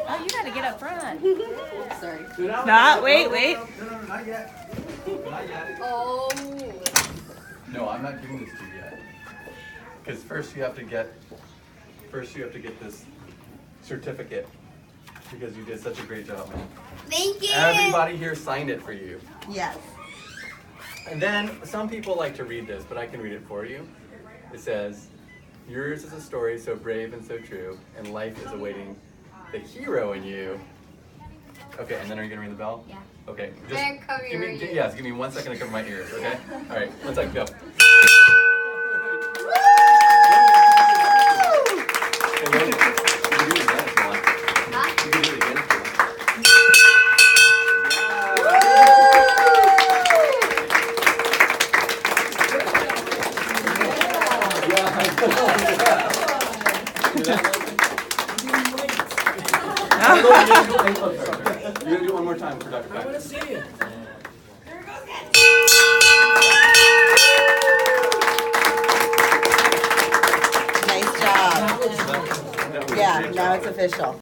Oh, you gotta get up front. Sorry. Wait. No, not yet. Not yet. Oh. No, I'm not giving this to you yet. Because first you have to get this certificate because you did such a great job. Thank you. Everybody here signed it for you. Yes. And then some people like to read this, but I can read it for you. It says, "Yours is a story so brave and so true, and life is awaiting the hero in you." Okay, and then are you gonna ring the bell? Yeah. Okay. Better cover your ears. Yes, give me 1 second to cover my ears, okay? All right, 1 second, go. You can do it again if you want. Huh? You can do it again if you want. You're gonna do it one more time for Dr. Beck. I want to see it. Nice job. That was Yeah, a great now job. it's official.